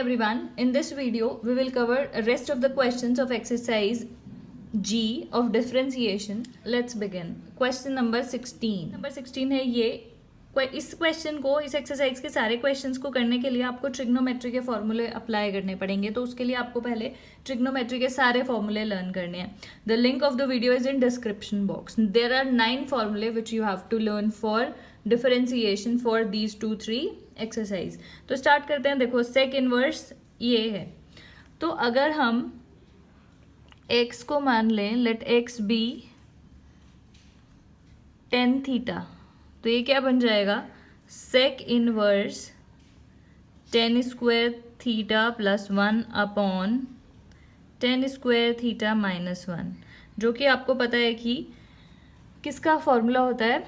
Everyone, in this video we will cover rest of the questions of exercise G of differentiation. Let's begin. Question number 16. Number 16 है ये. इस question को, इस exercise के सारे questions को करने के लिए आपको ट्रिग्नोमेट्री के फॉर्मूले अप्लाई करने पड़ेंगे. तो उसके लिए आपको पहले ट्रिग्नोमेट्री के सारे फॉर्मूले लर्न करने हैं. The link of the video is in description box. There are 9 फॉर्मूले which you have to learn for differentiation for these 2-3 exercise. तो स्टार्ट करते हैं. देखो सेक इनवर्स ये है. तो अगर हम x को मान लें, let x be tan theta, तो ये क्या बन जाएगा, sec inverse tan square theta plus 1 upon tan square theta minus 1, जो कि आपको पता है कि किसका फॉर्मूला होता है.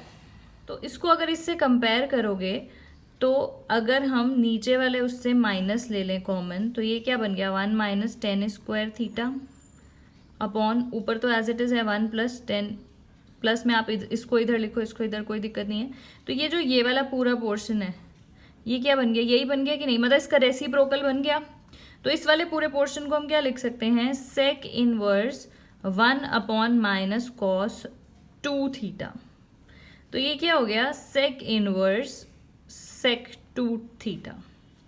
तो इसको अगर इससे कंपेयर करोगे तो अगर हम नीचे वाले उससे माइनस ले लें कॉमन, तो ये क्या बन गया, 1 minus tan square theta upon ऊपर तो एज इट इज़ है 1 प्लस 10 प्लस में आप इसको इधर लिखो, इसको इधर, कोई दिक्कत नहीं है. तो ये जो ये वाला पूरा पोर्शन है ये क्या बन गया, यही बन गया कि नहीं, मतलब इसका रेसिप्रोकल बन गया. तो इस वाले पूरे पोर्शन को हम क्या लिख सकते हैं, sec inverse 1 upon minus cos 2 theta. तो ये क्या हो गया, sec inverse sec 2 theta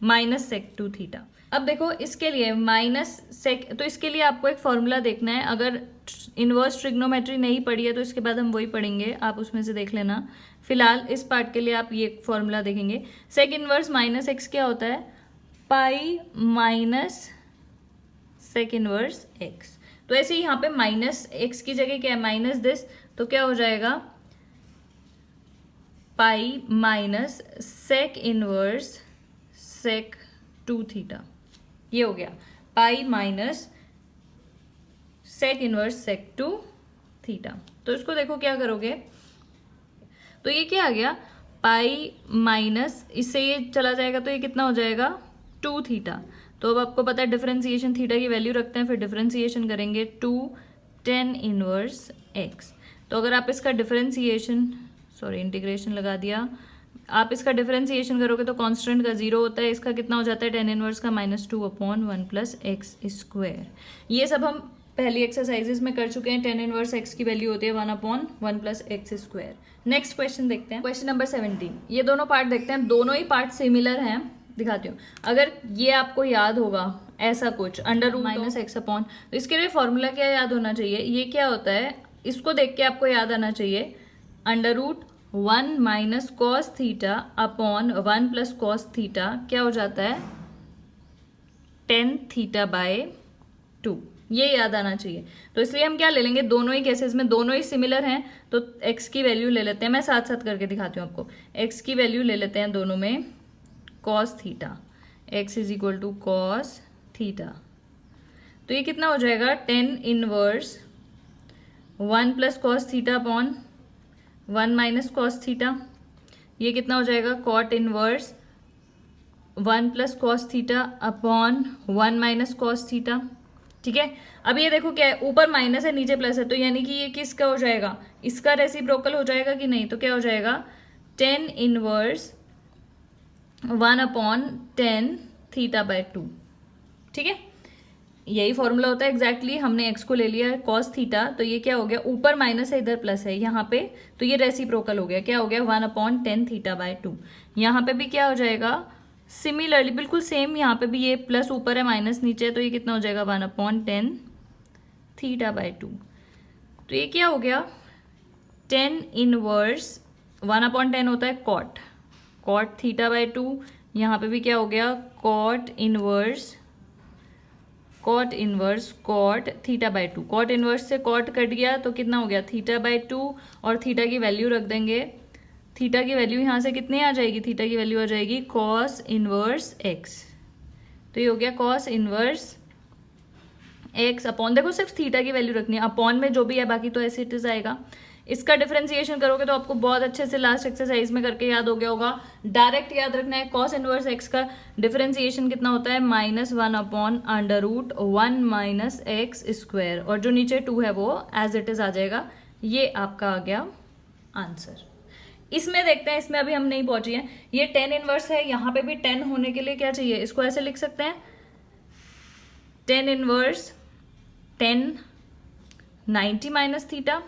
minus sec 2 theta. अब देखो इसके लिए माइनस सेक, तो इसके लिए आपको एक फॉर्मूला देखना है. अगर इनवर्स ट्रिग्नोमेट्री नहीं पढ़ी है तो इसके बाद हम वही पढ़ेंगे, आप उसमें से देख लेना. फिलहाल इस पार्ट के लिए आप ये फॉर्मूला देखेंगे. सेक इनवर्स माइनस एक्स क्या होता है, pi minus sec inverse x. तो ऐसे ही यहाँ पे माइनस एक्स की जगह क्या है, माइनस दिस, तो क्या हो जाएगा, pi minus sec inverse sec 2 theta. ये हो गया pi minus sec inverse sec 2 theta. तो इसको देखो क्या करोगे, तो ये क्या आ गया, पाई माइनस, इससे ये चला जाएगा तो ये कितना हो जाएगा, 2 थीटा. तो अब आपको पता है डिफरेंशिएशन थीटा की वैल्यू रखते हैं, फिर डिफरेंशिएशन करेंगे 2 tan इनवर्स एक्स. तो अगर आप इसका डिफरेंशिएशन, सॉरी इंटीग्रेशन लगा दिया, आप इसका डिफरेंशिएशन करोगे तो कांस्टेंट का 0 होता है, इसका कितना हो जाता है tan इनवर्स का -2 अपॉन 1 प्लस एक्स स्क्वायर. ये सब हम पहली एक्सरसाइजेस में कर चुके हैं. tan इनवर्स एक्स की वैल्यू होती है 1 upon 1 plus x square. Next question देखते हैं, क्वेश्चन नंबर 17. ये दोनों पार्ट देखते हैं, दोनों ही पार्ट सिमिलर हैं, दिखाती हूँ. अगर ये आपको याद होगा ऐसा कुछ under root minus x upon, तो इसके लिए फॉर्मूला क्या याद होना चाहिए, ये क्या होता है, इसको देख के आपको याद आना चाहिए, under root 1 minus cos theta upon 1 plus cos theta क्या हो जाता है, tan थीटा बाय 2. ये याद आना चाहिए. तो इसलिए हम क्या ले लेंगे, दोनों ही केसेस में दोनों ही सिमिलर हैं, तो x की वैल्यू ले लेते हैं. मैं साथ साथ करके दिखाती हूँ आपको. x की वैल्यू ले लेते हैं दोनों में cos theta, x is equal to cos theta. तो ये कितना हो जाएगा, tan inverse 1 plus cos theta upon 1 minus cos theta. ये कितना हो जाएगा, cot inverse 1 plus cos theta upon 1 minus cos theta. ठीक है. अब ये देखो क्या है, ऊपर माइनस है नीचे प्लस है, तो यानी कि ये किसका हो जाएगा, इसका रेसिप्रोकल हो जाएगा कि नहीं. तो क्या हो जाएगा, tan inverse 1 upon tan theta by 2. ठीक है, यही फॉर्मूला होता है एग्जैक्टली. हमने x को ले लिया है कॉस थीटा, तो ये क्या हो गया, ऊपर माइनस है इधर प्लस है यहाँ पे, तो ये रेसिप्रोकल हो गया, क्या हो गया, 1 अपॉन tan थीटा बाय 2. यहाँ पे भी क्या हो जाएगा, सिमिलरली बिल्कुल सेम, यहाँ पे भी ये प्लस ऊपर है माइनस नीचे है, तो ये कितना हो जाएगा, 1 अपॉन tan थीटा बाय 2. तो ये क्या हो गया, tan इनवर्स 1 अपॉन 10 होता है कॉट, कॉट थीटा बाय 2. यहाँ पे भी क्या हो गया, cot inverse cot theta by 2. Cot inverse से कॉट कट गया तो कितना हो गया, थीटा बाय 2, और थीटा की वैल्यू रख देंगे. थीटा की वैल्यू यहाँ से कितनी आ जाएगी, थीटा की वैल्यू आ जाएगी कॉस इनवर्स एक्स. तो ये हो गया कॉस इनवर्स एक्स अपॉन, देखो सिर्फ थीटा की वैल्यू रखनी है, अपॉन में जो भी है बाकी तो ऐसे इट इज आएगा. इसका डिफरेंशिएशन करोगे तो आपको बहुत अच्छे से लास्ट एक्सरसाइज में करके याद हो गया होगा. डायरेक्ट याद रखना है, कॉस इनवर्स एक्स का डिफरेंशिएशन कितना होता है, -1 upon under root 1 minus x square, और जो नीचे 2 है वो एज इट इज आ जाएगा. ये आपका आ गया आंसर. इसमें देखते हैं, इसमें अभी हम नहीं पहुंचे हैं. ये tan इनवर्स है, यहाँ पे भी 10 होने के लिए क्या चाहिए, इसको ऐसे लिख सकते हैं टेन इनवर्स 90 माइनस थीटा,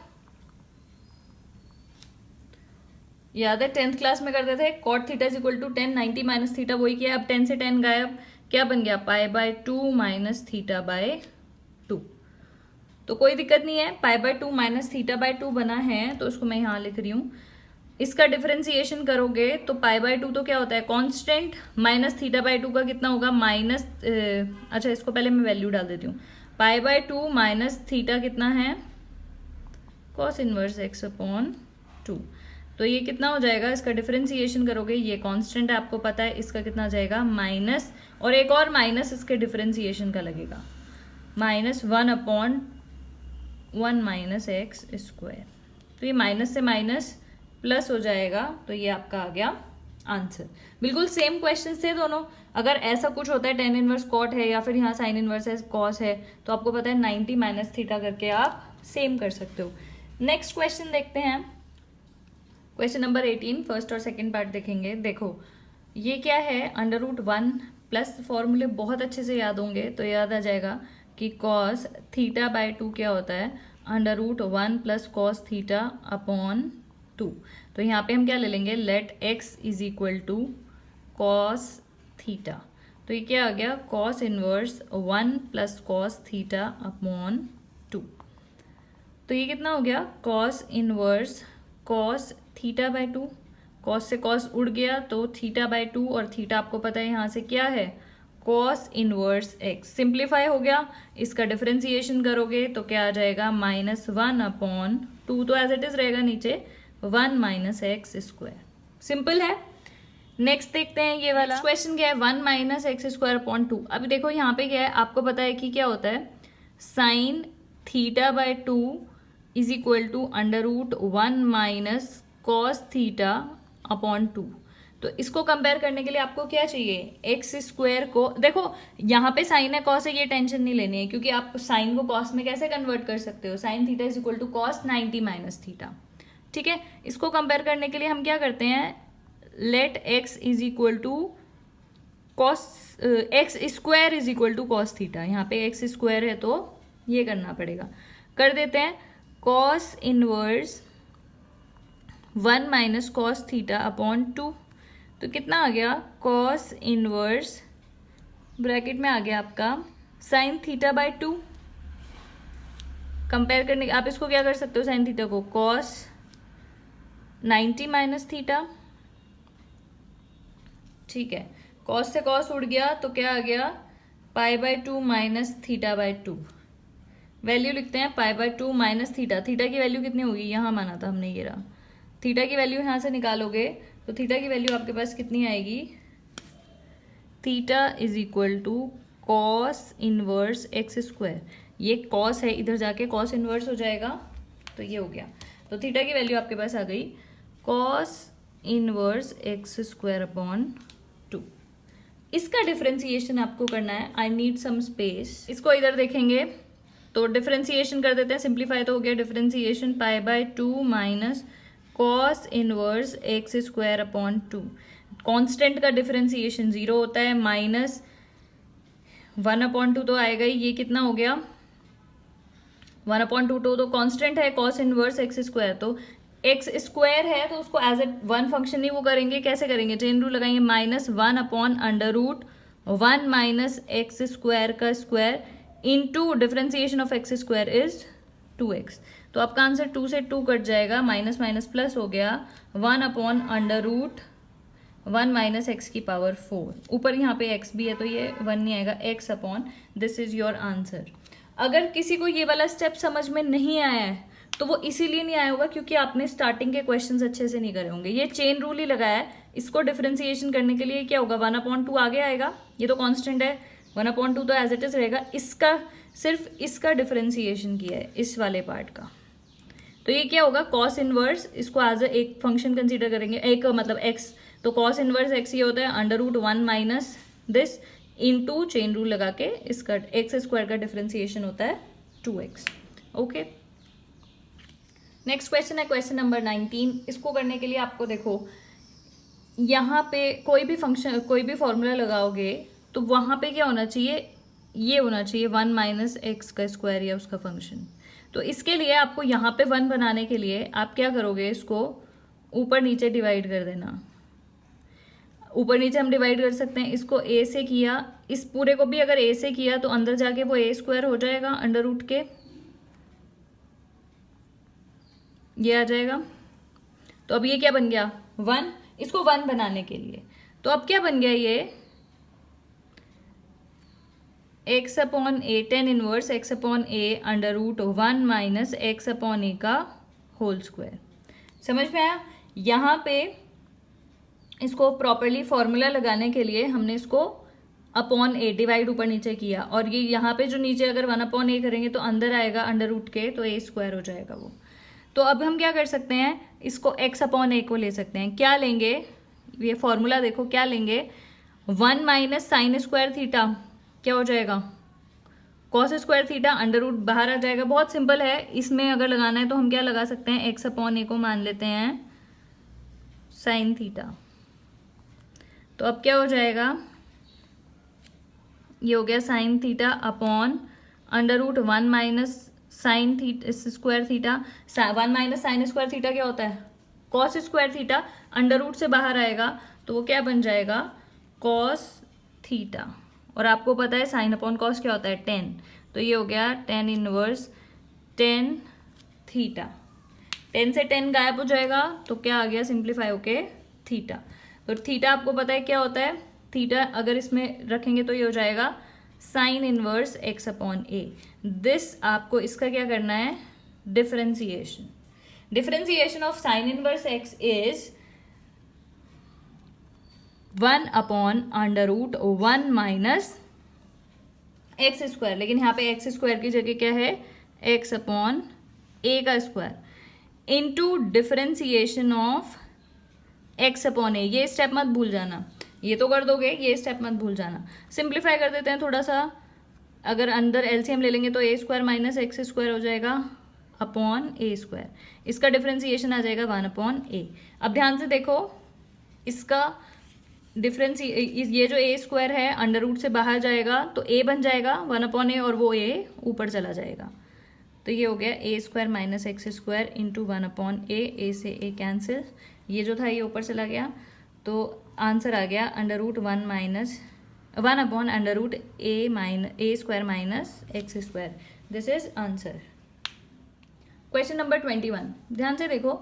याद है 10th क्लास में करते थे cot theta is equal to 90 minus theta, वही किया। अब 10 से 10 गायब, क्या बन गया π/2 माइनस θ/2। तो कोई दिक्कत नहीं है, π/2 माइनस θ/2 बना है तो उसको मैं यहाँ लिख रही हूँ। इसका डिफरेंशिएशन करोगे तो π/2 तो क्या होता है कांस्टेंट, माइनस θ/2 का कितना होगा माइनस, अच्छा इसको पहले मैं वैल्यू डाल देती हूँ। π/2 माइनस थीटा कितना है cos इनवर्स x/2, तो ये कितना हो जाएगा, इसका डिफरेंशिएशन करोगे, ये कांस्टेंट है आपको पता है, इसका कितना आ जाएगा माइनस, और एक और माइनस इसके डिफरेंशिएशन का लगेगा, -1/1 माइनस एक्स स्क्वायर। तो ये माइनस से माइनस प्लस हो जाएगा, तो ये आपका आ गया आंसर। बिल्कुल सेम क्वेश्चन थे दोनों। अगर ऐसा कुछ होता है टेन इनवर्स कॉट है या फिर यहाँ साइन इनवर्स है कॉस है, तो आपको पता है 90 माइनस थीटा करके आप सेम कर सकते हो। नेक्स्ट क्वेश्चन देखते हैं, क्वेश्चन नंबर 18, फर्स्ट और सेकंड पार्ट देखेंगे। देखो ये क्या है, √1 प्लस फॉर्मूले बहुत अच्छे से याद होंगे तो याद आ जाएगा कि cos θ/2 क्या होता है, √1 प्लस cos θ/2। तो यहाँ पे हम क्या ले लेंगे, let x is equal to cos theta, तो ये क्या आ गया cos इनवर्स 1 प्लस cos θ/2। तो ये कितना हो गया cos इनवर्स cos θ/2, cos से cos उड़ गया तो θ/2, और थीटा आपको पता है यहाँ से क्या है cos इनवर्स x। सिंप्लीफाई हो गया, इसका डिफरेंशिएशन करोगे तो क्या आ जाएगा -1/2, तो एज इट इज रहेगा नीचे 1 माइनस एक्स स्क्वायर। सिंपल है। नेक्स्ट देखते हैं ये वाला क्वेश्चन क्या है, 1 माइनस एक्स स्क्वायर अपॉन 2। अभी देखो यहाँ पे क्या है, आपको पता है कि क्या होता है sine θ/2 is equal to √1 minus cos theta upon 2। तो इसको कंपेयर करने के लिए आपको क्या चाहिए, एक्स स्क्वायर को, देखो यहाँ पे साइन है कॉस है, ये टेंशन नहीं लेनी है, क्योंकि आप साइन को कॉस में कैसे कन्वर्ट कर सकते हो, sine theta is equal to cos 90 minus theta. ठीक है, इसको कंपेयर करने के लिए हम क्या करते हैं, let x is equal to cos, x square is equal to cos theta. यहाँ पे एक्स स्क्वायर है तो ये करना पड़ेगा, कर देते हैं cos inverse 1 minus cos theta upon 2। तो कितना आ गया कॉस इनवर्स ब्रैकेट में आ गया आपका साइन θ/2। कंपेयर करने आप इसको क्या कर सकते हो, साइन थीटा को कॉस 90 माइनस थीटा। ठीक है, कॉस से कॉस उड़ गया तो क्या आ गया π/2 माइनस θ/2। वैल्यू लिखते हैं π/2 माइनस थीटा। थीटा की वैल्यू कितनी होगी, यहाँ माना था हमने, ये रहा। थीटा की वैल्यू यहाँ से निकालोगे तो थीटा की वैल्यू आपके पास कितनी आएगी, theta is equal to cos inverse x square. ये कॉस है, इधर जाके कॉस इनवर्स हो जाएगा, तो ये हो गया। तो थीटा की वैल्यू आपके पास आ गई cos inverse x square upon 2। इसका डिफरेंशिएशन आपको करना है, आई नीड सम स्पेस। इसको इधर देखेंगे तो डिफरेंशिएशन कर देते हैं, सिंप्लीफाई तो हो गया, differentiation π/2 minus cos inverse x square upon 2। Constant का डिफरेंशिएशन 0 होता है, माइनस 1/2 तो आएगा ही, ये कितना हो गया 1/2, तो कांस्टेंट है कॉस इनवर्स एक्स स्क्वायर, तो एक्स स्क्वायर है तो उसको एज ए वन फंक्शन ही वो करेंगे, कैसे करेंगे, चेन रूल लगाएंगे, -1/√1 माइनस एक्स स्क्वायर का square into differentiation of x square is 2x। तो आपका आंसर 2 से 2 कट जाएगा, माइनस माइनस प्लस हो गया 1/√1 माइनस एक्स की पावर 4। ऊपर यहाँ पे x भी है तो ये 1 नहीं आएगा, x upon, this is your answer. अगर किसी को ये वाला स्टेप समझ में नहीं आया है तो वो इसीलिए नहीं आया होगा क्योंकि आपने स्टार्टिंग के क्वेश्चंस अच्छे से नहीं करे होंगे। ये चेन रूल ही लगाया है, इसको डिफरेंशिएशन करने के लिए क्या होगा 1/2 आगे आएगा, ये तो कांस्टेंट है, 1/2 तो एज इट इज रहेगा। इसका सिर्फ इसका डिफरेंशिएशन किया है, इस वाले पार्ट का, तो ये क्या होगा कॉस इनवर्स, इसको एज एक फंक्शन कंसीडर करेंगे, एक मतलब एक्स, तो कॉस इनवर्स एक्स ये होता है √1 minus this into chain rule लगा के इसका एक्स स्क्वायर का डिफरेंशिएशन होता है 2x। ओके, नेक्स्ट क्वेश्चन है क्वेश्चन नंबर 19। इसको करने के लिए आपको देखो यहाँ पे कोई भी फंक्शन कोई भी फॉर्मूला लगाओगे तो वहाँ पे क्या होना चाहिए, ये होना चाहिए 1 माइनस एक्स का स्क्वायर या उसका फंक्शन। तो इसके लिए आपको यहाँ पे 1 बनाने के लिए आप क्या करोगे, इसको ऊपर नीचे डिवाइड कर देना। ऊपर नीचे हम डिवाइड कर सकते हैं। इसको a से किया, इस पूरे को भी अगर a से किया तो अंदर जाके वो a स्क्वायर हो जाएगा अंडर रूट के, ये आ जाएगा। तो अब ये क्या बन गया 1, इसको 1 बनाने के लिए। तो अब क्या बन गया ये x upon A, tan inverse x upon A under root 1 minus x upon A का होल स्क्वायर। समझ में आया? यहाँ पे इसको प्रॉपरली फॉर्मूला लगाने के लिए हमने इसको अपॉन ए डिवाइड ऊपर नीचे किया, और ये यहाँ पे जो नीचे अगर 1 अपॉन ए करेंगे तो अंदर आएगा अंडर रूट के, तो ए स्क्वायर हो जाएगा वो। तो अब हम क्या कर सकते हैं, इसको x अपॉन ए को ले सकते हैं। क्या लेंगे, ये फॉर्मूला देखो क्या लेंगे, 1 माइनस साइन स्क्वायर थीटा क्या हो जाएगा cos square theta, under root बाहर आ जाएगा। बहुत सिंपल है, इसमें अगर लगाना है तो हम क्या लगा सकते हैं, x अपॉन ए को मान लेते हैं साइन थीटा। तो अब क्या हो जाएगा, ये हो गया sine theta upon under root 1 minus sine theta square theta. 1 minus sine square theta क्या होता है, cos square theta, under root से बाहर आएगा तो वो क्या बन जाएगा कॉस थीटा। और आपको पता है साइन अपॉन कॉस क्या होता है 10, तो ये हो गया 10 इनवर्स 10 थीटा। 10 से 10 गायब हो जाएगा तो क्या आ गया सिंप्लीफाई होके थीटा। तो थीटा आपको पता है क्या होता है, थीटा अगर इसमें रखेंगे तो ये हो जाएगा sine inverse x upon a. This आपको इसका क्या करना है, differentiation. Differentiation of sine inverse x is 1 upon under root 1 minus x square, लेकिन यहाँ पे एक्स स्क्वायर की जगह क्या है एक्स अपॉन ए का square into differentiation of x upon A. ये स्टेप मत भूल जाना, ये तो कर दोगे, ये स्टेप मत भूल जाना। सिंप्लीफाई कर देते हैं थोड़ा सा, अगर अंदर एलसीएम ले लेंगे तो ए स्क्वायर माइनस एक्स स्क्वायर हो जाएगा अपॉन ए स्क्वायर, इसका डिफरेंशिएशन आ जाएगा 1 अपॉन ए। अब ध्यान से देखो, इसका डिफरेंस ये जो ए स्क्वायर है अंडर रूट से बाहर जाएगा तो ए बन जाएगा 1 अपॉन ए, और वो ए ऊपर चला जाएगा। तो ये हो गया a square minus x square into 1 upon a से ए कैंसिल, ये जो था ये ऊपर चला गया, तो आंसर आ गया under root 1 upon under root a square minus x square. This is answer. Question number 21, ध्यान से देखो,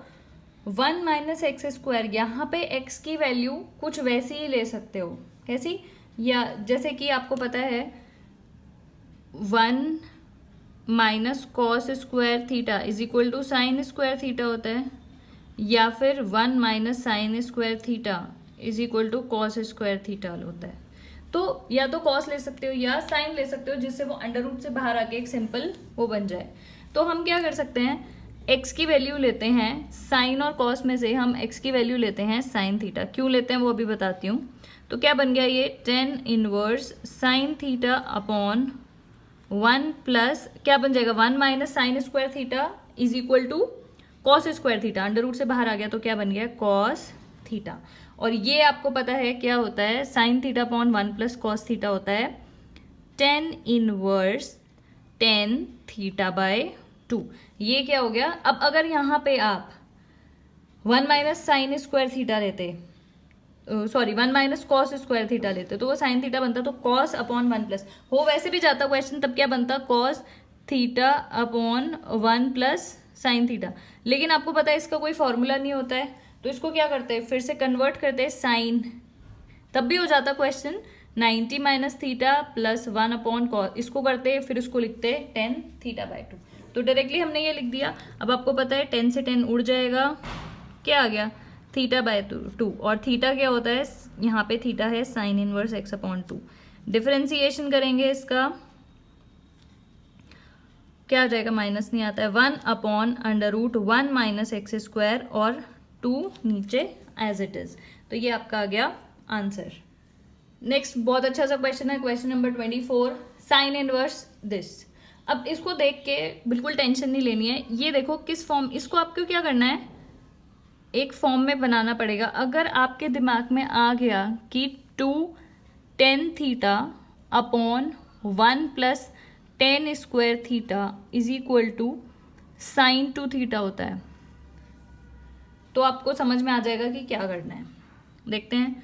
1 माइनस एक्स स्क्वायर, यहाँ पे x की वैल्यू कुछ वैसी ही ले सकते हो। कैसी, या जैसे कि आपको पता है 1 minus cos square theta is equal to sine square theta होता है, या फिर 1 minus sine square theta is equal to cos square theta होता है। तो या तो कॉस ले सकते हो या साइन ले सकते हो, जिससे वो अंडर रूट से बाहर आके एक सिंपल वो बन जाए। तो हम क्या कर सकते हैं, x की वैल्यू लेते हैं, साइन और कॉस में से हम x की वैल्यू लेते हैं साइन थीटा। क्यों लेते हैं वो अभी बताती हूँ। तो क्या बन गया ये 10 inverse sine theta upon 1 plus क्या बन जाएगा 1 minus sine square theta is equal to cos square theta, under root से बाहर आ गया तो क्या बन गया कॉस थीटा। और ये आपको पता है क्या होता है, sign theta upon 1 plus cos theta होता है 10 इनवर्स 10 थीटा बाय 2। ये क्या हो गया। अब अगर यहाँ पे आप 1 माइनस साइन स्क्वायर थीटा लेते, 1 माइनस कॉस स्क्वायर थीटा लेते तो वो साइन थीटा बनता, तो कॉस अपॉन 1 प्लस हो वैसे भी जाता क्वेश्चन, तब क्या बनता cos theta upon 1 plus sine theta. लेकिन आपको पता है इसका कोई फॉर्मूला नहीं होता है, तो इसको क्या करते हैं फिर से कन्वर्ट करते हैं साइन, तब भी हो जाता question 90 minus theta plus 1 upon cos, इसको करते हैं फिर उसको लिखते हैं 10 थीटा बाय 2। तो डायरेक्टली हमने ये लिख दिया। अब आपको पता है 10 से 10 उड़ जाएगा, क्या आ गया थीटा बाय 2, और थीटा क्या होता है यहाँ पे थीटा है sign inverse x upon 2। Differentiation करेंगे इसका, क्या आ जाएगा माइनस नहीं आता है 1 upon under root 1 minus x square और 2 नीचे एज इट इज। तो ये आपका आ गया आंसर। नेक्स्ट बहुत अच्छा सा क्वेश्चन है, question number 24, sine inverse this. अब इसको देख के बिल्कुल टेंशन नहीं लेनी है, ये देखो किस फॉर्म, इसको आपको क्या करना है एक फॉर्म में बनाना पड़ेगा। अगर आपके दिमाग में आ गया कि 2 10 थीटा upon 1 plus tan square theta is equal to sine 2 theta होता है। तो आपको समझ में आ जाएगा कि क्या करना है। देखते हैं,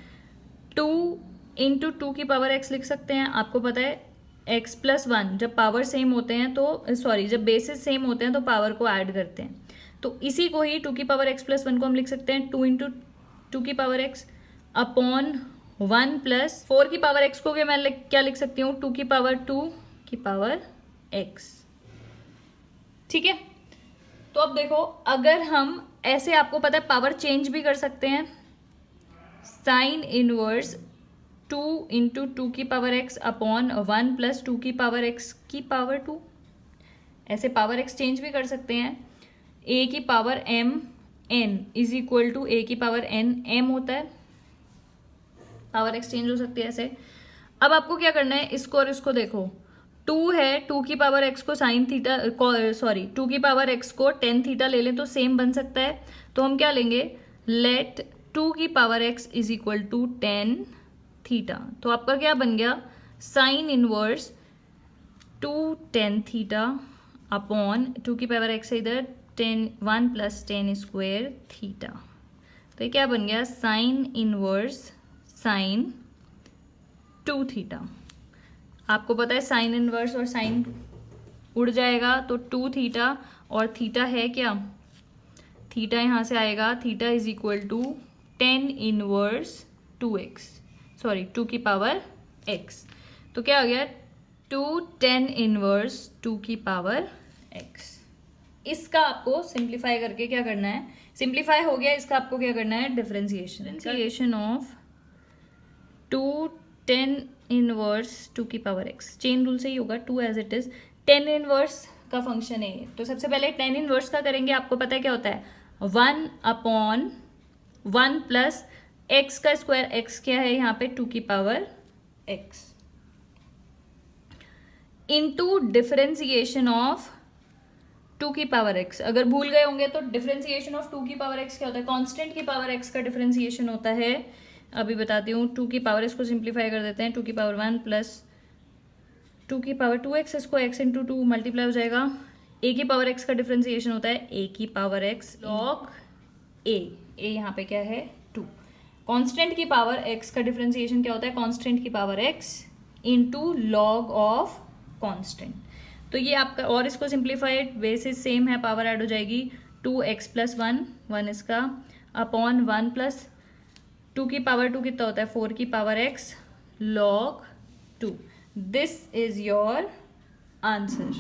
2 इंटू 2 की पावर x लिख सकते हैं। आपको पता है x प्लस 1 जब पावर सेम होते हैं तो सॉरी जब बेसिस सेम होते हैं तो पावर को ऐड करते हैं। तो इसी को ही 2 की पावर x प्लस 1 को हम लिख सकते हैं 2 इंटू 2 की पावर x अपॉन 1 प्लस 4 की पावर x को मैं क्या लिख सकती हूँ 2 की पावर 2 की पावर x। ठीक है, तो अब देखो अगर हम ऐसे, आपको पता है पावर चेंज भी कर सकते हैं, साइन इनवर्स 2 इंटू 2 की पावर x अपॉन 1 प्लस 2 की पावर x की पावर 2। ऐसे पावर एक्सचेंज भी कर सकते हैं। a की power m n is equal to a की पावर n m होता है, पावर एक्सचेंज हो सकती है ऐसे। अब आपको क्या करना है, इसको और इसको देखो, 2 है, 2 की पावर x को साइन थीटा, सॉरी 2 की पावर x को टेन थीटा ले लें तो सेम बन सकता है। तो हम क्या लेंगे, लेट 2 की power x is equal to tan theta. तो आपका क्या बन गया, sine inverse 2 tan theta upon 2 की पावर x है इधर 1 प्लस टेन स्क्वायर थीटा। तो ये क्या बन गया, साइन इनवर्स साइन 2 थीटा। आपको पता है साइन इनवर्स और साइन उड़ जाएगा तो 2 थीटा, और थीटा है क्या, थीटा यहाँ से आएगा, theta is equal to 10 inverse 2x, sorry 2 की पावर x। तो क्या हो गया, 2 10 इनवर्स 2 की पावर x। इसका आपको सिंप्लीफाई करके क्या करना है, सिंप्लीफाई हो गया, इसका आपको क्या करना है, डिफरेंशिएशन ऑफ 2 10 इनवर्स 2 की पावर x। चेन रूल से ही होगा, 2 एज इट इज, 10 इनवर्स का फंक्शन है। तो सबसे पहले 10 इनवर्स का करेंगे। आपको पता है क्या होता है, 1 अपॉन 1 प्लस x का स्क्वायर, x क्या है यहाँ पे 2 की power x, into differentiation of 2 की पावर x। अगर भूल गए होंगे तो डिफरेंशिएशन ऑफ 2 की पावर x क्या होता है, कांस्टेंट की पावर x का डिफरेंशिएशन होता है। अभी बताती हूँ, 2 की पावर इसको सिंप्लीफाई कर देते हैं, 2 की पावर 1 प्लस 2 की पावर 2x, इसको x इंटू 2 मल्टीप्लाई हो जाएगा। a की पावर x का डिफरेंशिएशन होता है a की पावर x लॉग a यहाँ पे क्या है 2। कांस्टेंट की पावर x का डिफरेंशिएशन क्या होता है, कांस्टेंट की power x into log of constant. तो ये आपका, और इसको सिंप्लीफाइड बेसिस सेम है, पावर ऐड हो जाएगी 2x प्लस 1 इसका अपॉन 1 प्लस 2 की पावर 2 कितना होता है 4 की power x log 2। This is your answer.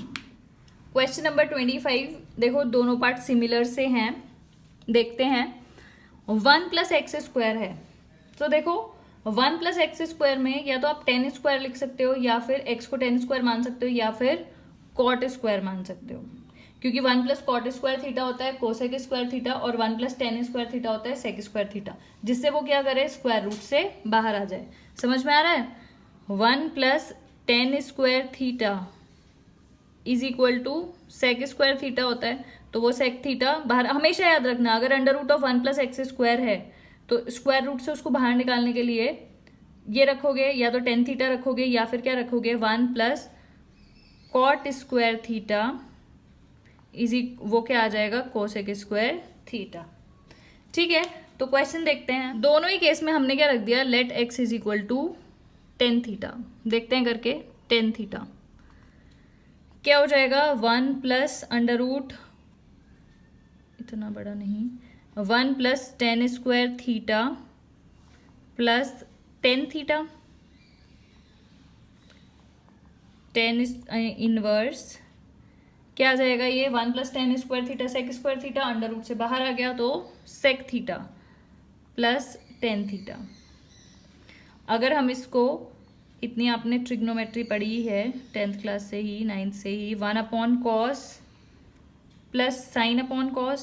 Question number 25, देखो दोनों पार्ट सिमिलर से हैं, देखते हैं। 1 प्लस एक्स स्क्वायर है, तो देखो 1 प्लस एक्स स्क्वायर में या तो आप 10 स्क्वायर लिख सकते हो, या फिर x को 10 स्क्वायर मान सकते हो, या फिर कॉट स्क्वायर मान सकते हो, क्योंकि 1 प्लस कॉट स्क्वायर थीटा होता है कोसेक स्क्वायर थीटा, और 1 प्लस टेन स्क्वायर थीटा होता है सेक स्क्वायर थीटा, जिससे वो क्या करे, स्क्वायर रूट से बाहर आ जाए। समझ में आ रहा है, 1 plus tan square theta is equal to sec square theta होता है, तो वो सेक थीटा बाहर, हमेशा याद रखना, अगर under root of 1 plus x square है तो स्क्वायर रूट से उसको बाहर निकालने के लिए ये रखोगे, या तो टेन थीटा रखोगे, या फिर क्या रखोगे 1 plus cot square theta easy, वो क्या आ जाएगा कोसेक स्क्वायर थीटा। ठीक है, तो क्वेश्चन देखते हैं। दोनों ही केस में हमने क्या रख दिया, let x is equal to tan theta. देखते हैं करके, टेन थीटा क्या हो जाएगा, 1 प्लस अंडर रूट, इतना बड़ा नहीं, 1 plus tan square theta plus tan theta, tan inverse क्या आ जाएगा, ये 1 plus tan square theta sec square theta, under root से बाहर आ गया तो sec theta plus tan theta. अगर हम इसको, इतनी आपने ट्रिग्नोमेट्री पढ़ी है 10th क्लास से ही, 9th से ही, 1 upon cos plus sign upon cos,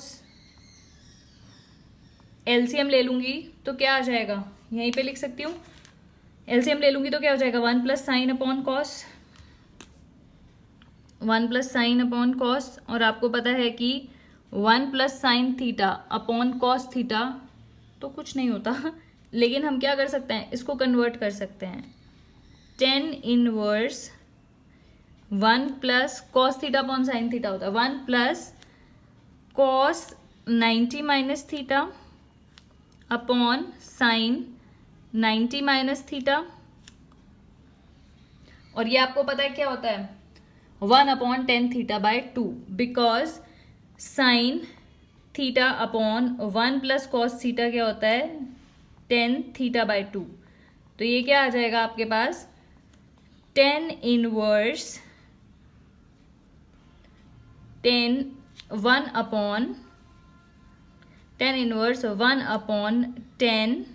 LCM ले लूंगी तो क्या आ जाएगा, यहीं पे लिख सकती हूँ, एलसीएम ले लूंगी तो क्या हो जाएगा, 1 plus sign upon cos, 1 plus sign upon cos, और आपको पता है कि 1 plus sign theta upon cos theta तो कुछ नहीं होता, लेकिन हम क्या कर सकते हैं, इसको कन्वर्ट कर सकते हैं, 10 inverse 1 plus cos theta upon sine theta होता है 1 plus cos 90 minus theta upon sign 90 minus theta, और ये आपको पता है क्या होता है 1 upon tan theta by 2, because sign theta upon 1 plus cos theta क्या होता है 10 थीटा बाय 2। तो ये क्या आ जाएगा आपके पास 10 इनवर्स 1 अपॉन 10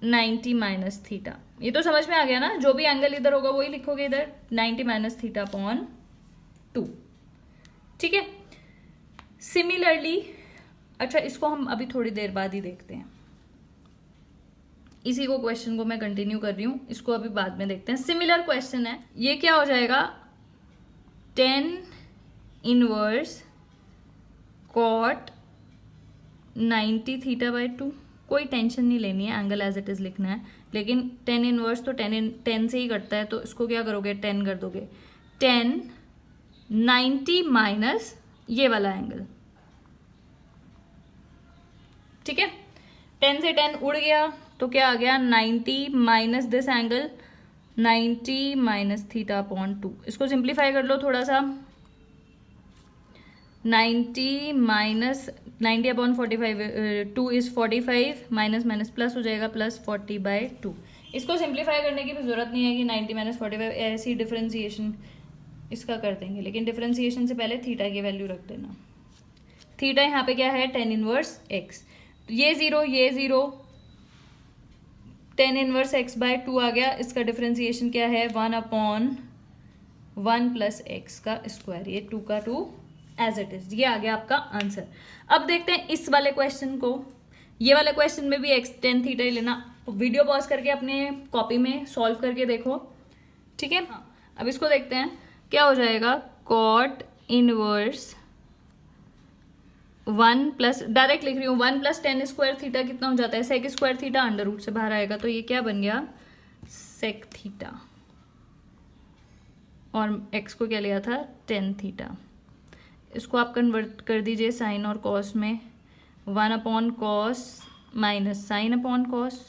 90 माइनस थीटा। ये तो समझ में आ गया ना, जो भी एंगल इधर होगा वही लिखोगे इधर 90 माइनस थीटा अपॉन 2। ठीक है, सिमिलरली अच्छा इसको हम अभी थोड़ी देर बाद ही देखते हैं, इसी को क्वेश्चन को मैं कंटिन्यू कर रही हूं, इसको अभी बाद में देखते हैं। सिमिलर क्वेश्चन है, ये क्या हो जाएगा 10 इनवर्स कॉट 90 थीटा बाय 2। कोई टेंशन नहीं लेनी है, एंगल एज इट इज लिखना है, लेकिन 10 इनवर्स तो 10 से ही कटता है, तो इसको क्या करोगे 10 कर दोगे 10 90 माइनस ये वाला एंगल। ठीक है, 10 से 10 उड़ गया तो क्या आ गया 90 minus this angle 90 minus theta upon 2। इसको सिंप्लीफाई कर लो थोड़ा सा, 90 minus 90 upon 45 2 is 45 minus minus plus हो जाएगा प्लस 40 बाय 2। इसको सिंप्लीफाई करने की भी जरूरत नहीं है कि 90 माइनस 45 ऐसी डिफरेंशिएशन इसका कर देंगे, लेकिन डिफरेंशिएशन से पहले थीटा की वैल्यू रख देना। थीटा यहाँ पे क्या है 10 इनवर्स एक्स, तो ये 0 10 इनवर्स एक्स बाय 2 आ गया। इसका डिफरेंशिएशन क्या है 1 अपॉन 1 प्लस एक्स का स्क्वायर, ये 2 का 2 एज इट इज। ये आ गया आपका आंसर। अब देखते हैं इस वाले क्वेश्चन को, ये वाले क्वेश्चन में भी एक्स 10 थीटा ही लेना, वीडियो पॉज करके अपने कॉपी में सॉल्व करके देखो। ठीक है, अब इसको देखते हैं क्या हो जाएगा कॉट इनवर्स 1 प्लस, डायरेक्ट लिख रही हूँ 1 प्लस 10 स्क्वायर थीटा कितना हो जाता है sec square theta, under root से बाहर आएगा तो ये क्या बन गया सेक थीटा, और एक्स को क्या लिया था 10 थीटा। इसको आप कन्वर्ट कर दीजिए साइन और कॉस में, 1 upon cos minus sine upon cos,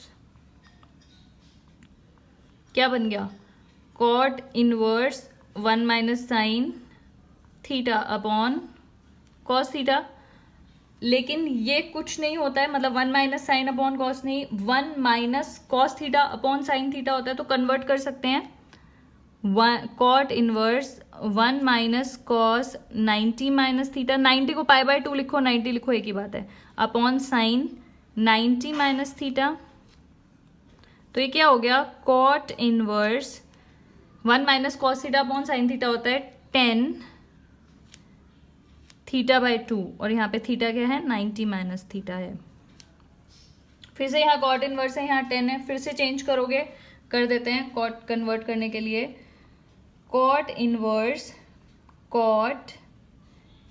क्या बन गया cot inverse 1 minus sine theta upon cos theta. लेकिन ये कुछ नहीं होता है, मतलब 1 माइनस साइन अपॉन कॉस नहीं, 1 minus cos theta upon sine theta होता है, तो कन्वर्ट कर सकते हैं cot inverse 1 minus cos 90 minus theta, 90 को पाई बाय 2 लिखो 90 लिखो एक ही बात है, अपॉन साइन 90 माइनस थीटा। तो ये क्या हो गया cot inverse 1 minus cos theta upon sine theta होता है 10 थीटा बाय 2, और यहाँ पे थीटा क्या है 90 माइनस थीटा है। फिर से यहाँ कॉट इनवर्स है, यहाँ 10 है, फिर से चेंज करोगे, कर देते हैं कॉट कन्वर्ट करने के लिए, cot inverse cot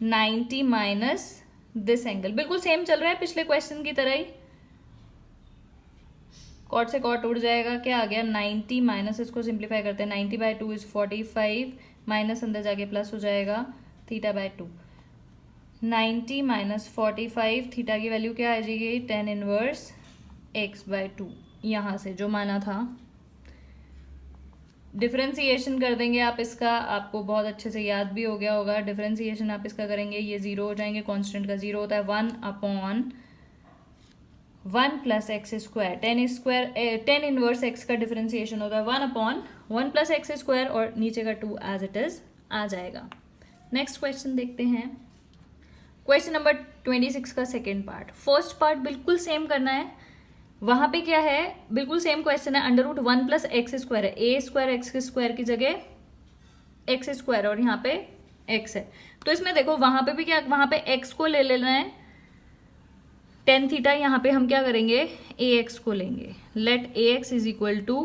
90 minus this angle, बिल्कुल सेम चल रहा है पिछले क्वेश्चन की तरह ही, कॉट से कॉट उड़ जाएगा, क्या आ गया 90 माइनस, इसको सिंप्लीफाई करते हैं 90 बाय 2 इज 45 माइनस अंदर जाके प्लस हो जाएगा थीटा बाय 2, 90 माइनस 45 थीटा की वैल्यू क्या आ जाएगी 10 इनवर्स एक्स बाय 2, यहाँ से जो माना था। डिफरेंशिएशन कर देंगे आप इसका, आपको बहुत अच्छे से याद भी हो गया होगा, डिफरेंशिएशन आप इसका करेंगे, ये 0 हो जाएंगे, कांस्टेंट का 0 होता है 1 upon 1 plus x square, 10 inverse x का डिफरेंशिएशन होता है 1 अपॉन 1 प्लस एक्स स्क्वायर, और नीचे का 2 एज इट इज आ जाएगा। नेक्स्ट क्वेश्चन देखते हैं, क्वेश्चन नंबर 26 का सेकेंड पार्ट। फर्स्ट पार्ट बिल्कुल सेम करना है, वहां पे क्या है बिल्कुल सेम क्वेश्चन है, under root 1 plus x square है, ए स्क्वायर एक्स के स्क्वायर की जगह एक्स स्क्वायर, और यहाँ पे एक्स है। तो इसमें देखो वहां पे भी क्या, वहां पे एक्स को ले लेना है 10 थीटा, यहाँ पे हम क्या करेंगे ए एक्स को लेंगे, let a x is equal to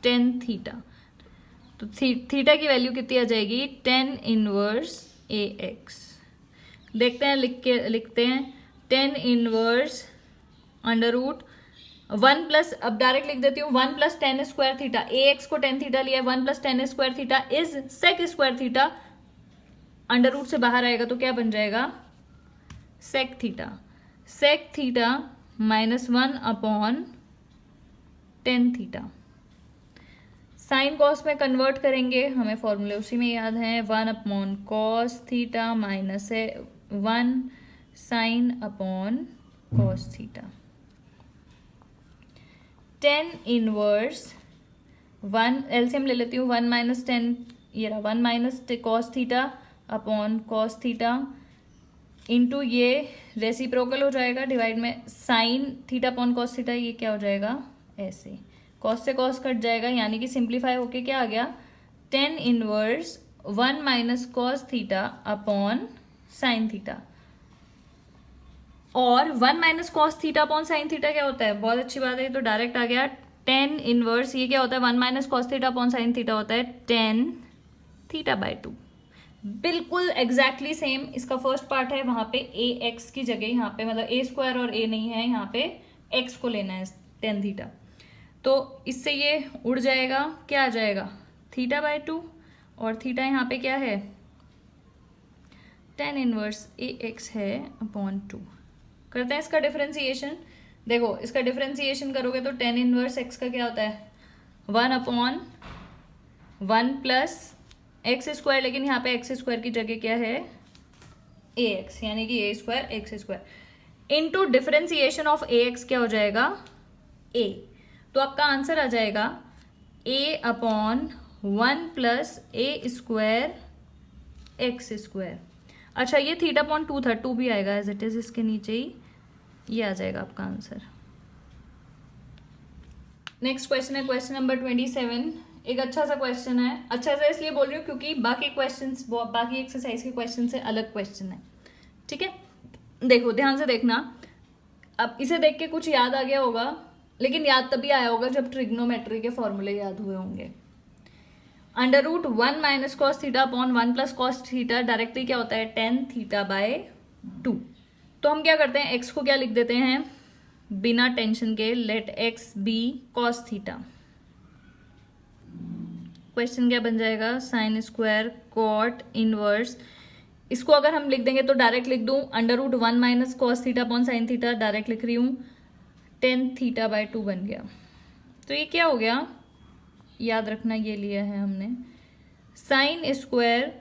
10 theta. तो थीटा की वैल्यू कितनी आ जाएगी 10 इनवर्स ए एक्स। देखते हैं लिखते हैं 10 इनवर्स अंडर रूट 1 प्लस, अब डायरेक्ट लिख देती हूँ, 1 plus tan square theta, a x को टेन थीटा लिया है, 1 plus tan square theta is sec square theta, under root से बाहर आएगा तो क्या बन जाएगा, sec theta. Sec theta -1 upon tan theta. Sine cos में कन्वर्ट करेंगे, हमें फॉर्मूले उसी में याद हैं, 1 upon cos theta minus 1 sign upon cos theta. Tan inverse 1, LCM ले लेती हूँ, 1 माइनस टेन, ये रहा 1 minus cos theta upon cos theta into ये रेसिप्रोकल हो जाएगा, डिवाइड में sign theta upon cos theta, ये क्या हो जाएगा ऐसे, कॉस से कॉस कट जाएगा, यानी कि सिंप्लीफाई होके क्या आ गया, tan inverse 1 minus cos theta upon sine theta. और 1 minus cos theta upon sine theta क्या होता है, बहुत अच्छी बात है, तो डायरेक्ट आ गया टेन इनवर्स, ये क्या होता है, 1 minus cos theta upon sine theta होता है टेन थीटा बाय 2। बिल्कुल एग्जैक्टली सेम, इसका फर्स्ट पार्ट है, वहां पे ए एक्स की जगह यहाँ पे मतलब ए स्क्वायर और ए नहीं है, यहाँ पे एक्स को लेना है टेन थीटा, तो इससे ये उड़ जाएगा, क्या आ जाएगा थीटा बाय 2, और थीटा यहाँ पे क्या है टेन इनवर्स ए एक्स है अपॉन 2। करते हैं इसका डिफरेंशिएशन। देखो इसका डिफरेंशिएशन करोगे तो टेन इनवर्स एक्स का क्या होता है 1 अपॉन 1 प्लस एक्स स्क्वायर, लेकिन यहाँ पे एक्स स्क्वायर की जगह क्या है ए एक्स, यानी कि a square x square into differentiation of a x क्या हो जाएगा ए, तो आपका आंसर आ जाएगा a upon 1 plus a square x square. अच्छा ये थीटा अपॉन 2 था, 2 भी आएगा एज इट इज इसके नीचे ही, ये आ जाएगा आपका आंसर। नेक्स्ट क्वेश्चन है क्वेश्चन नंबर 27। एक अच्छा सा क्वेश्चन है, अच्छा सा इसलिए बोल रही हूँ क्योंकि बाकी क्वेश्चंस, बाकी एक्सरसाइज के क्वेश्चन से अलग क्वेश्चन है, ठीक है। देखो ध्यान से देखना, अब इसे देख के कुछ याद आ गया होगा, लेकिन याद तभी आया होगा जब ट्रिग्नोमेट्री के फॉर्मूले याद हुए होंगे। Under root 1 minus cos theta upon 1 plus cos theta directly क्या होता है टेन थीटा बाय 2। तो हम क्या करते हैं, एक्स को क्या लिख देते हैं बिना टेंशन के, let x be cos theta. Question क्या बन जाएगा साइन स्क्वायर कॉट इनवर्स, इसको अगर हम लिख देंगे तो डायरेक्ट लिख दूं under root 1 minus cos theta upon sine theta, direct लिख रही हूं टेन थीटा बाय 2 बन गया। तो ये क्या हो गया, याद रखना ये लिया है हमने साइन स्क्वायर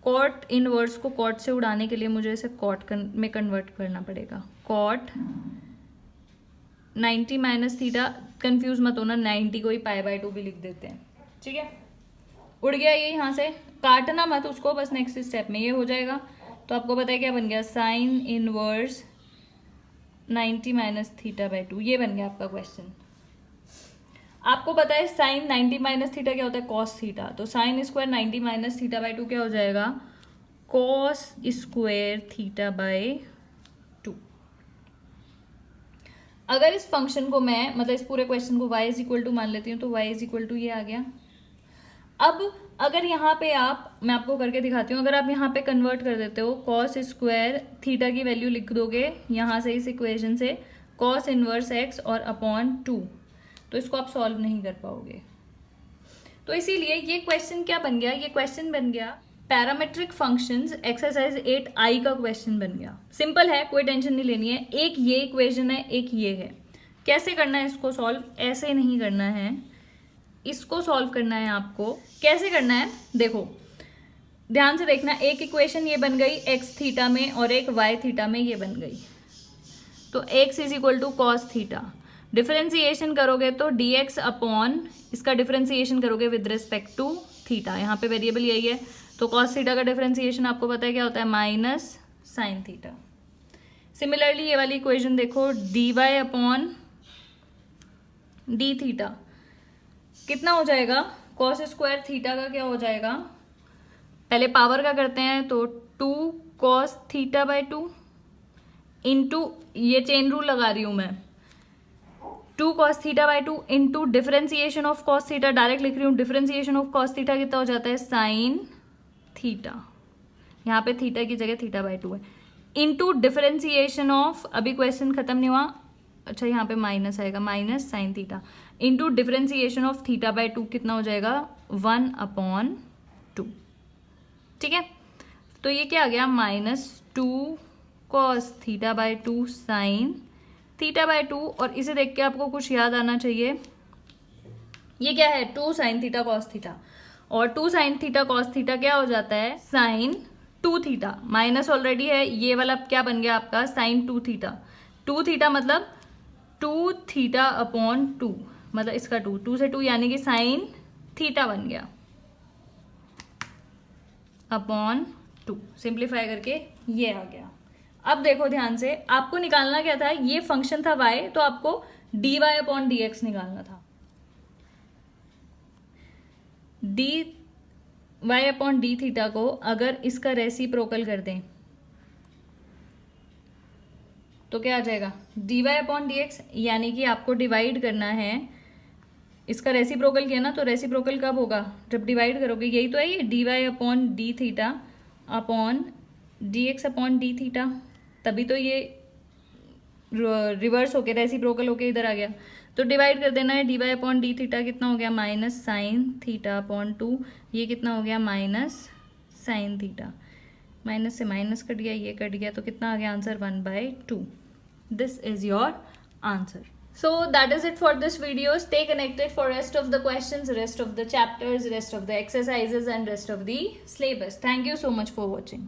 कॉट इनवर्स को कॉट से उड़ाने के लिए मुझे इसे कॉट में कन्वर्ट करना पड़ेगा, कॉट 90 माइनस थीटा, कंफ्यूज मत होना 90 को ही पाई बाय 2 भी लिख देते हैं, ठीक है। उड़ गया ये यहाँ से, काटना मत उसको, बस नेक्स्ट स्टेप में ये हो जाएगा। तो आपको पता है क्या बन गया sine inverse 90 minus theta by 2, ये बन गया आपका क्वेश्चन। आपको पता है साइन 90 माइनस थीटा क्या होता है कॉस थीटा, तो sine square 90 minus theta by 2 क्या हो जाएगा कॉस स्क्वायर थीटा बाय 2। अगर इस फंक्शन को मैं मतलब इस पूरे क्वेश्चन को y इज इक्वल टू मान लेती हूँ, तो y इज इक्वल टू ये आ गया। अब अगर यहाँ पे आप, मैं आपको करके दिखाती हूँ, अगर आप यहाँ पे कन्वर्ट कर देते हो कॉस स्क्वायर थीटा की वैल्यू लिख दोगे यहाँ से इस इक्वेशन से कॉस इनवर्स x और अपॉन 2, तो इसको आप सॉल्व नहीं कर पाओगे। तो इसीलिए ये क्वेश्चन क्या बन गया, ये क्वेश्चन बन गया पैरामेट्रिक फंक्शंस एक्सरसाइज 8I का क्वेश्चन बन गया। सिंपल है, कोई टेंशन नहीं लेनी है। एक ये इक्वेशन है, एक ये है। कैसे करना है इसको सॉल्व, ऐसे नहीं करना है, इसको सॉल्व करना है आपको। कैसे करना है देखो ध्यान से देखना, एक इक्वेशन ये बन गई एक्स थीटा में और एक वाई थीटा में ये बन गई। तो x is equal to cos theta, differentiation करोगे तो dx अपॉन इसका डिफरेंशिएशन करोगे विद रिस्पेक्ट टू थीटा, यहाँ पे वेरिएबल यही है। तो कॉस थीटा का डिफरेंशिएशन आपको पता है क्या होता है माइनस साइन थीटा। सिमिलरली ये वाली इक्वेशन देखो dy अपॉन डी थीटा कितना हो जाएगा, कॉस स्क्वायर थीटा का क्या हो जाएगा, पहले पावर का करते हैं तो 2 कॉस थीटा बाय 2 इंटू ये चेन रूल लगा रही हूं मैं 2 cos theta by 2 into differentiation of cos theta, direct लिख रही हूँ डिफरेंशिएशन ऑफ कॉस थीटा कितना हो जाता है साइन थीटा, यहाँ पे थीटा की जगह थीटा बाय 2 है, इंटू डिफरेंशिएशन ऑफ, अभी क्वेश्चन खत्म नहीं हुआ, अच्छा यहाँ पे माइनस आएगा, minus sine theta into differentiation of theta by 2 कितना हो जाएगा 1/2। ठीक है, तो ये क्या आ गया -2 cos theta by 2 sine theta by 2। और इसे देख के आपको कुछ याद आना चाहिए, ये क्या है 2 साइन थीटा कॉस थीटा, और 2 साइन थीटा कॉस थीटा क्या हो जाता है साइन 2 थीटा, माइनस ऑलरेडी है, ये वाला क्या बन गया आपका साइन 2 थीटा। 2 थीटा मतलब 2 थीटा अपॉन 2, मतलब इसका 2 से 2 यानी कि साइन थीटा बन गया अपॉन 2। सिंप्लीफाई करके ये आ गया। अब देखो ध्यान से, आपको निकालना क्या था, ये फंक्शन था y, तो आपको dy अपॉन dx निकालना था। dy अपॉन डी थीटा को अगर इसका रेसिप्रोकल कर दें तो क्या आ जाएगा dy अपॉन dx, यानी कि आपको डिवाइड करना है, इसका रेसिप्रोकल किया ना, तो रेसिप्रोकल कब होगा जब डिवाइड करोगे, यही तो है ये dy upon D theta upon dx upon D theta, तभी तो ये रिवर्स होके रेसिप्रोकल होके इधर आ गया। तो डिवाइड कर देना है, dy अपॉन डी थीटा कितना हो गया माइनस साइन थीटा अपॉन 2, ये कितना हो गया माइनस साइन थीटा, माइनस से माइनस कट गया, ये कट गया, तो कितना आ गया answer 1/2। This is your answer. So that is it for this video. Stay connected for rest of the questions, rest of the chapters, rest of the exercises and rest of the syllabus. Thank you so much for watching.